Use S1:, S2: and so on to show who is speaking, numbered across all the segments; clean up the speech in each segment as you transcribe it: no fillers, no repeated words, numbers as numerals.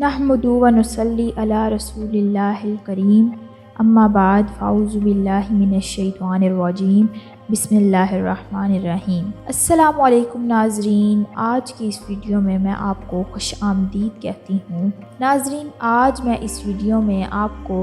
S1: नहमदु व नुसल्ली अला रसूलिल्लाहिल करीम अम्मा बाद फ़ाऊज़ु बिल्लाहि मिनश्शैतानिर रजीम बिस्मिल्लाहिर्रहमानिर्रहीम। अस्सलामु अलैकुम नाज़रीन, आज की इस वीडियो में मैं आपको खुश आमदीद कहती हूँ। नाज़रीन, आज मैं इस वीडियो में आपको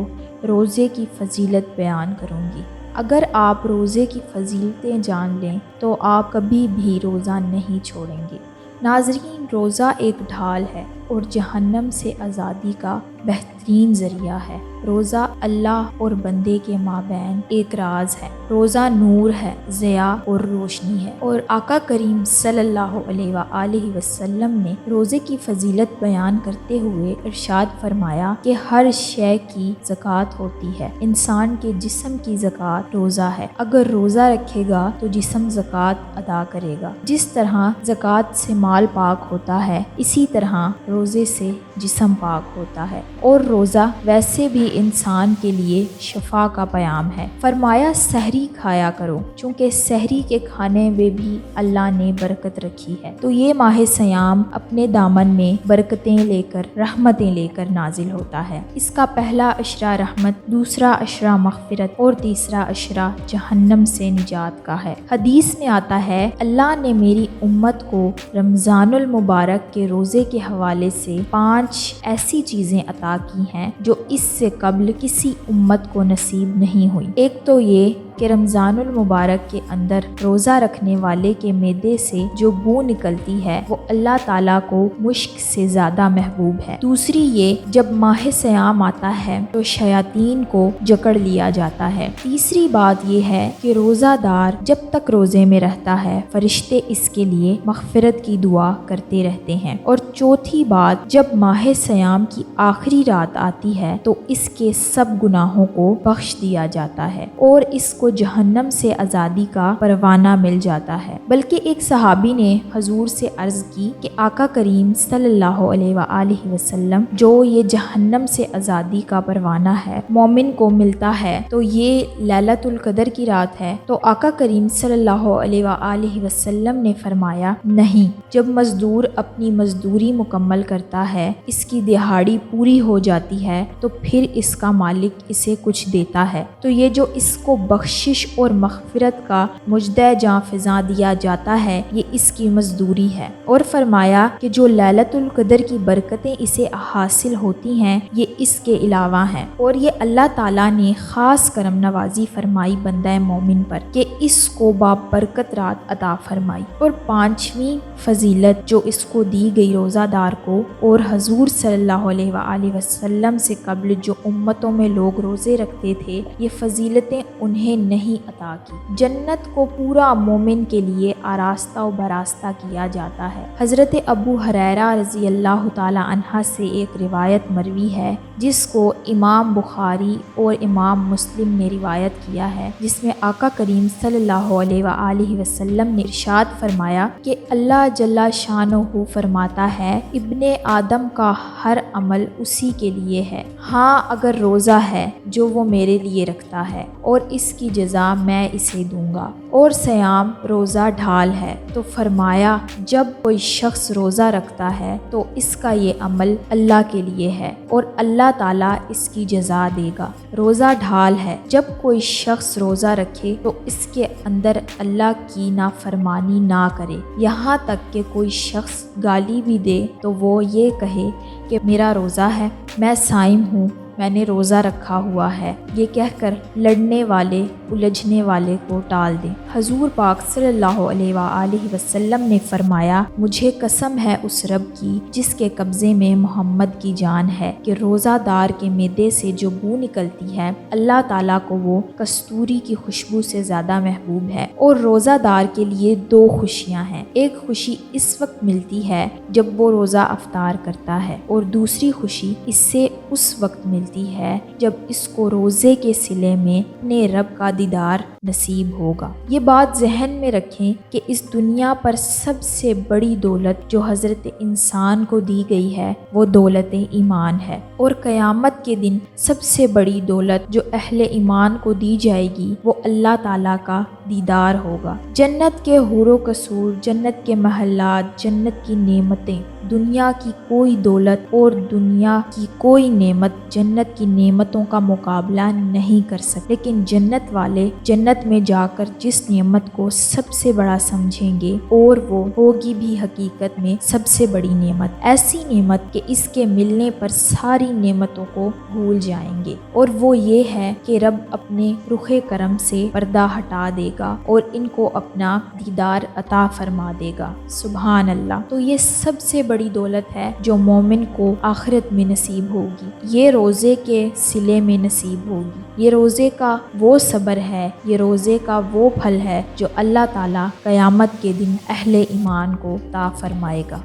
S1: रोज़े की फ़जीलत बयान करूँगी। अगर आप रोज़े की फ़जीलतें जान लें तो आप कभी भी रोज़ा नहीं छोड़ेंगे। नाज़रीन, रोज़ा एक ढाल है और जहन्नम से आज़ादी का बेहतरीन ज़रिया है। रोज़ा अल्लाह और बंदे के माबैन एक राज है। रोज़ा नूर है, ज़िया और रोशनी है। और आका करीम सल्लल्लाहु अलैहि वसल्लम ने रोज़े की फ़जीलत बयान करते हुए इरशाद फरमाया कि हर शय की ज़कात होती है। इंसान के जिस्म की ज़कात रोज़ा है। अगर रोज़ा रखेगा तो जिस्म ज़कात अदा करेगा। जिस तरह ज़कात से माल पाक होता है, इसी तरह रोज़े से जिस्म पाक होता है। और रोज़ा वैसे भी इंसान के लिए शफा का प्याम है। फरमाया सहरी खाया करो, चूँकि सहरी के खाने में भी अल्लाह ने बरकत रखी है। तो ये माह सयाम अपने दामन में बरकतें लेकर, रहमतें लेकर नाजिल होता है। इसका पहला अशरा रहमत, दूसरा अशरा मग़फ़िरत और तीसरा अशरा जहन्नम से निजात का है। हदीस में आता है, अल्लाह ने मेरी उम्मत को रमज़ानुल मुबारक के रोज़े के हवाले से 5 ऐसी चीज़ें अता की हैं जो इससे कब्ल किसी उम्मत को नसीब नहीं हुई। एक तो ये कि रमज़ानुल मुबारक के अंदर रोज़ा रखने वाले के मैदे से जो बू निकलती है वो अल्लाह ताला को मुश्क से ज़्यादा महबूब है। दूसरी ये, जब माह सयाम आता है तो शयातीन को जकड़ लिया जाता है। तीसरी बात ये है कि रोज़ादार जब तक रोज़े में रहता है फरिश्ते इसके लिए मग़फ़िरत की दुआ करते रहते हैं। और चौथी बात, जब माह सयाम की आखिरी रात आती है तो इसके सब गुनाहों को बख्श दिया जाता है और इसको जहन्नम से आज़ादी का परवाना मिल जाता है। बल्कि एक सहाबी ने हजूर से अर्ज़ की कि आका करीम सल्लल्लाहु अलैहि वसल्लम, जो ये जहन्नम से आज़ादी का परवाना है मोमिन को मिलता है तो ये लैलतुल क़द्र की रात है। तो आका करीम सल्लल्लाहु अलैहि वसल्लम ने फरमाया, नहीं, जब मज़दूर अपनी मज़दूरी मुकम्मल करता है, इसकी दिहाड़ी पूरी हो जाती है तो फिर इसका मालिक इसे कुछ देता है, तो ये जो इसको बख्शिश और मग़फ़िरत का मुजदा जां फ़िज़ा दिया जाता है ये इसकी मज़दूरी है। और फरमाया कि जो लैलतुल क़द्र की बरकतें इसे हासिल होती हैं ये इसके अलावा हैं। और ये अल्लाह ताला ने ख़ास करम नवाजी फरमाई बंदा मोमिन पर कि इसको बाबरकत रात अता फरमाई। और 5वीं फ़जीलत जो इसको दी गई रोज़ादार को, और हजूर सल्लल्लाहु अलैहि वसल्लम से कब्ल जो उम्मतों में लोग रोज़े रखते थे ये फ़जीलतें उन्हें नहीं अता की। जन्नत को पूरा मोमिन के लिए आरास्ता व बरास्ता किया जाता है। हज़रत अबू हुरैरा रज़ी अल्लाह ताला अन्हा से एक रिवायत मरवी है जिसको इमाम बुखारी और इमाम मुस्लिम ने रिवायत किया है, जिसमें आका करीम सल्लल्लाहु अलैहि वसल्लम ने इरशाद फरमाया कि अल्लाह जल्ला शानहू फरमाता है, इब्ने आदम का हर अमल उसी के लिए है, हाँ अगर रोज़ा है जो वो मेरे लिए रखता है और इसकी जज़ा मैं इसे दूंगा। और सयाम रोज़ा ढाल है। तो फरमाया, जब कोई शख्स रोज़ा रखता है तो इसका ये अमल अल्लाह के लिए है और अल्लाह ताला इसकी जज़ा देगा। रोज़ा ढाल है, जब कोई शख्स रोज़ा रखे तो इसके अंदर अल्लाह की नाफरमानी ना करे, यहाँ तक कि कोई शख्स गाली भी दे तो वो ये कहे कि मेरा रोज़ा है, मैं साइम हूँ, मैंने रोज़ा रखा हुआ है, ये कहकर लड़ने वाले, उलझने वाले को टाल दें। हजूर पाक सल्लल्लाहु अलैहि वसल्लम ने फरमाया, मुझे कसम है उस रब की जिसके कब्ज़े में मोहम्मद की जान है कि रोज़ादार के मैदे से जो बू निकलती है अल्लाह ताला को वो कस्तूरी की खुशबू से ज़्यादा महबूब है। और रोज़ादार के लिए 2 खुशियाँ हैं। एक खुशी इस वक्त मिलती है जब वो रोज़ा अफ्तार करता है और दूसरी खुशी इससे उस वक्त मिलती है जब इसको रोज़े के सिले में अपने रब का दीदार नसीब होगा। ये बात जहन में रखें कि इस दुनिया पर सबसे बड़ी दौलत जो हज़रत इंसान को दी गई है वो दौलत ईमान है। और क़यामत के दिन सबसे बड़ी दौलत जो अहले ईमान को दी जाएगी वो अल्लाह ताला का दीदार होगा। जन्नत के हूरो कसूर, जन्नत के महलात, जन्नत की नेमतें, दुनिया की कोई दौलत और दुनिया की कोई नेमत जन्नत की नेमतों का मुकाबला नहीं कर सकते। लेकिन जन्नत वाले जन्नत में जाकर जिस नेमत को सबसे बड़ा समझेंगे और वो होगी भी हकीकत में सबसे बड़ी नेमत, ऐसी नेमत कि इसके मिलने पर सारी नेमतों को भूल जाएंगे, और वो ये है कि रब अपने रुखे करम से पर्दा हटा देगा और इनको अपना दीदार अता फरमा देगा। सुभान अल्लाह। तो ये सबसे बड़ी दौलत है जो मोमिन को आखिरत में नसीब होगी, ये रोज़े के सिले में नसीब होगी। ये रोज़े का वो सब्र है, ये रोज़े का वो फल है जो अल्लाह ताला क़यामत के दिन अहले ईमान को अता फरमाएगा।